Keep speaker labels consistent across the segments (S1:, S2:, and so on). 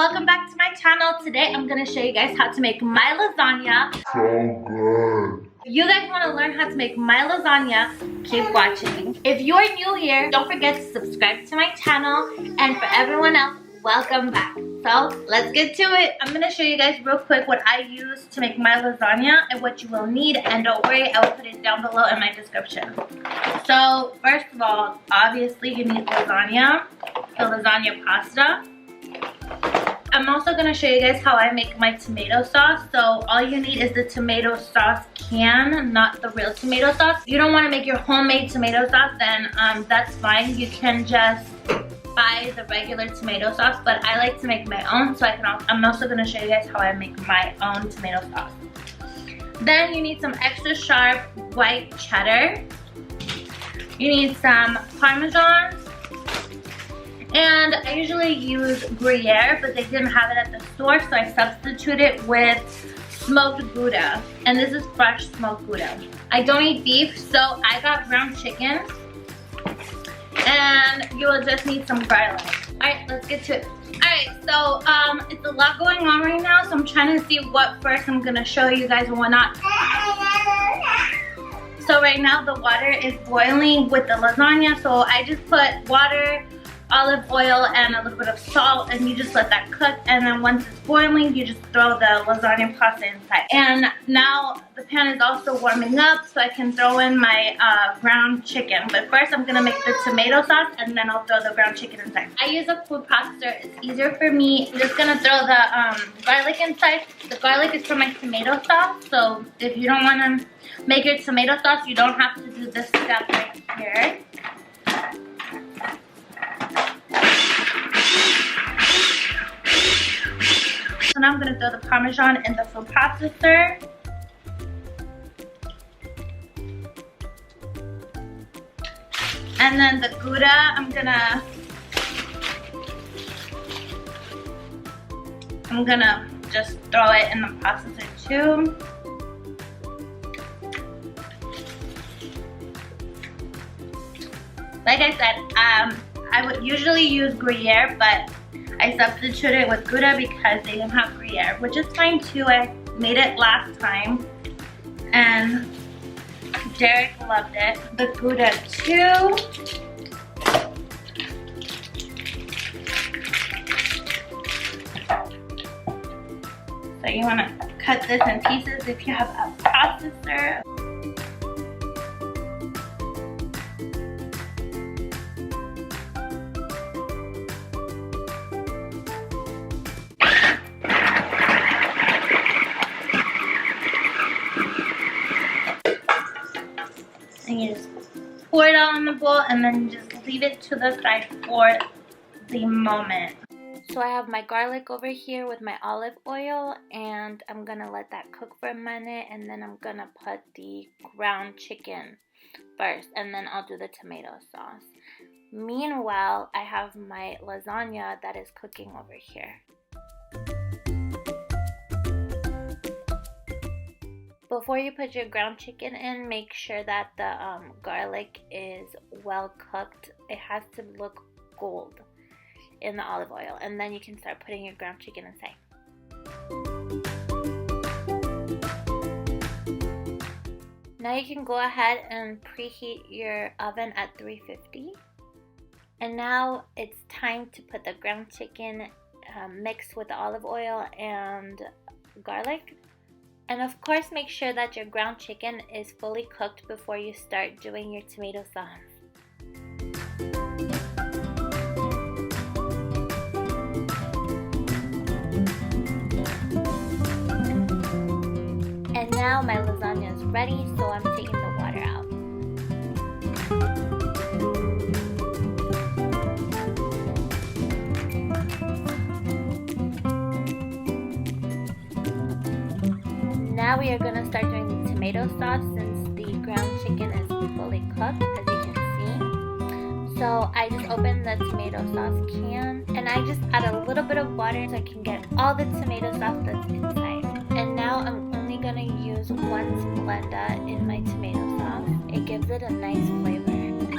S1: welcome back to my channel. Today I'm gonna show you guys how to make my lasagna.
S2: So good.
S1: If you guys want to learn how to make my lasagna, keep watching. If you're new here, don't forget to subscribe to my channel, and for everyone else, welcome back. So let's get to it. I'm gonna show you guys real quick what I use to make my lasagna and what you will need, and don't worry, I will put it down below in my description. So first of all, obviously you need lasagna, the lasagna pasta. I'm also gonna show you guys how I make my tomato sauce. So all you need is the tomato sauce can, not the real tomato sauce. If you don't want to make your homemade tomato sauce, then that's fine. You can just buy the regular tomato sauce, but I like to make my own, so I'm also gonna show you guys how I make my own tomato sauce. Then you need some extra sharp white cheddar. You need some Parmesan. And I usually use Gruyère, but they didn't have it at the store, so I substituted with smoked Gouda. And this is fresh smoked Gouda. I don't eat beef, so I got ground chicken. And you will just need some garlic. Alright, let's get to it. Alright, so it's a lot going on right now, so I'm trying to see what first I'm gonna show you guys and what not. So right now the water is boiling with the lasagna, so I just put water, olive oil, and a little bit of salt, and you just let that cook, and then once it's boiling you just throw the lasagna pasta inside. And now the pan is also warming up, so I can throw in my ground chicken, but first I'm gonna make the tomato sauce and then I'll throw the ground chicken inside. I use a food processor, it's easier for me. I'm just gonna throw the garlic inside. The garlic is for my tomato sauce, so if you don't want to make your tomato sauce, you don't have to do this step right here. So now I'm going to throw the Parmesan in the food processor. And then the Gouda, I'm gonna just throw it in the processor too. Like I said, I would usually use Gruyère, but I substituted it with Gouda because they didn't have Gruyère, which is fine too. I made it last time and Derek loved it. The Gouda too. So you want to cut this in pieces if you have a processor. And you just pour it all in the bowl and then just leave it to the side for the moment. So I have my garlic over here with my olive oil, and I'm gonna let that cook for a minute, and then I'm gonna put the ground chicken first, and then I'll do the tomato sauce. Meanwhile, I have my lasagna that is cooking over here. Before you put your ground chicken in, make sure that the garlic is well cooked. It has to look gold in the olive oil, and then you can start putting your ground chicken inside. Now you can go ahead and preheat your oven at 350. And now it's time to put the ground chicken mixed with the olive oil and garlic. And of course, make sure that your ground chicken is fully cooked before you start doing your tomato sauce. And now my lasagna is ready, so I'm taking the water out. Now we are going to start doing the tomato sauce since the ground chicken is fully cooked, as you can see. So I just opened the tomato sauce can, and I just add a little bit of water so I can get all the tomato sauce that's inside. And now I'm only going to use one Splenda in my tomato sauce. It gives it a nice flavor.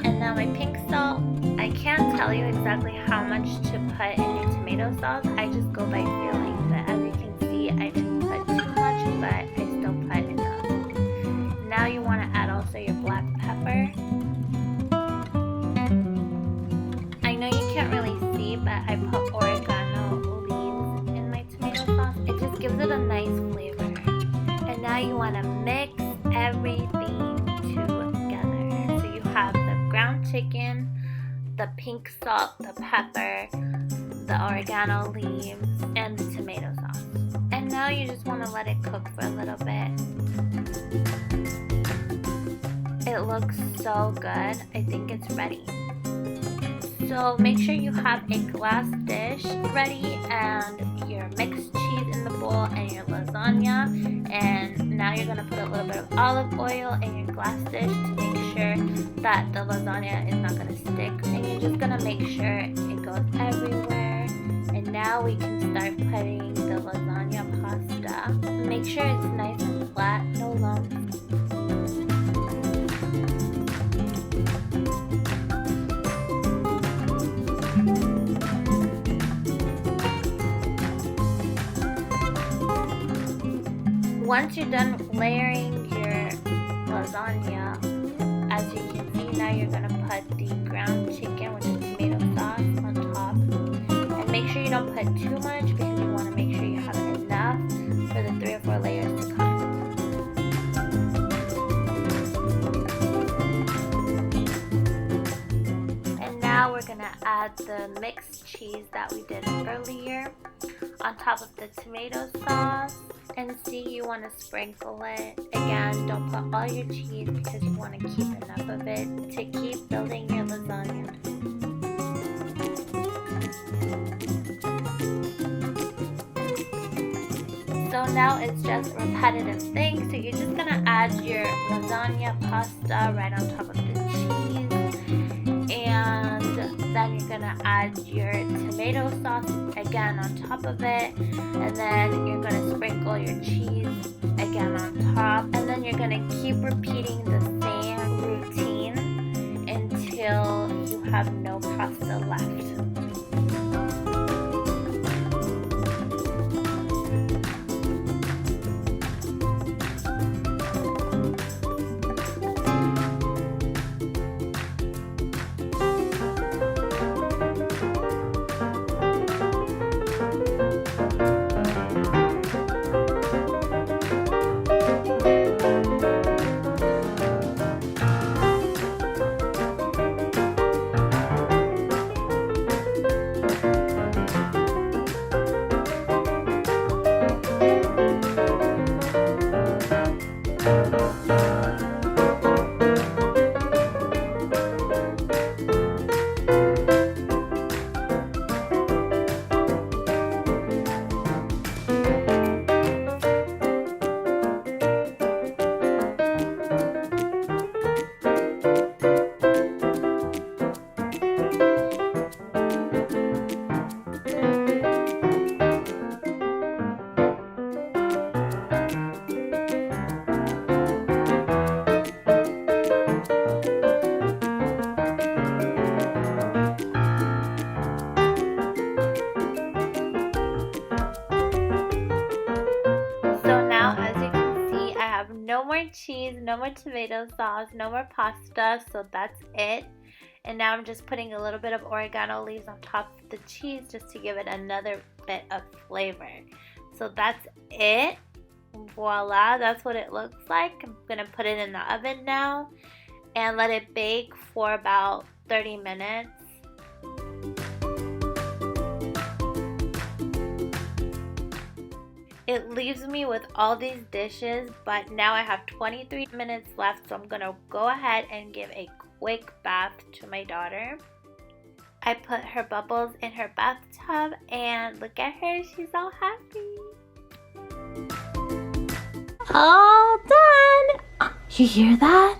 S1: And now my pink salt, I can't tell you exactly how much to put in your tomato tomato sauce. I just go by feeling, but as you can see, I didn't put too much, but I still put enough. Now you want to add also your black pepper. I know you can't really see, but I put oregano leaves in my tomato sauce. It just gives it a nice flavor. And now you want to mix everything together. So you have the ground chicken, the pink salt, the pepper, the oregano leaves, and the tomato sauce. And now you just want to let it cook for a little bit. It looks so good. I think it's ready. So make sure you have a glass dish ready and your mixed cheese in the bowl and your lasagna. And now you're going to put a little bit of olive oil in your glass dish to make sure that the lasagna is not going to stick. And you're just going to make sure it goes everywhere. And now we can start putting the lasagna pasta. Make sure it's nice and flat, no lumps. Once you're done layering your lasagna, as you can see, now you're going to put the ground chicken with the tomato sauce on top. And make sure you don't put too much because you want to make sure you have enough for the 3 or 4 layers to come. And now we're going to add the mixed cheese that we did earlier on top of the tomato sauce. And see, you want to sprinkle it. Again, don't put all your cheese because you want to keep enough of it to keep building your lasagna. So now it's just a repetitive thing. So you're just going to add your lasagna pasta right on top of the cheese. And then you're going to add your tomato sauce again on top of it. And then you're going to sprinkle your cheese again on top. And then you're going to keep repeating the same routine until you have no pasta left. No more cheese, no more tomato sauce, no more pasta, so that's it. And now I'm just putting a little bit of oregano leaves on top of the cheese just to give it another bit of flavor. So that's it. Voila, that's what it looks like. I'm gonna put it in the oven now and let it bake for about 30 minutes. It leaves me with all these dishes, but now I have 23 minutes left, so I'm gonna go ahead and give a quick bath to my daughter. I put her bubbles in her bathtub and look at her, she's all happy. All done! You hear that?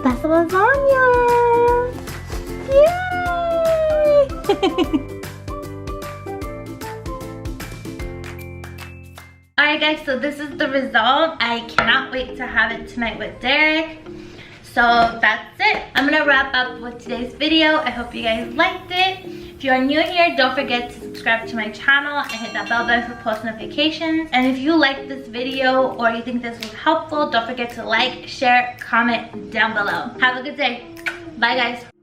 S1: That's lasagna! Yay! Alright guys, so this is the result. I cannot wait to have it tonight with Derek. So that's it. I'm gonna wrap up with today's video. I hope you guys liked it. If you are new here, don't forget to subscribe to my channel and hit that bell button for post notifications. And if you liked this video or you think this was helpful, don't forget to like, share, comment down below. Have a good day. Bye guys.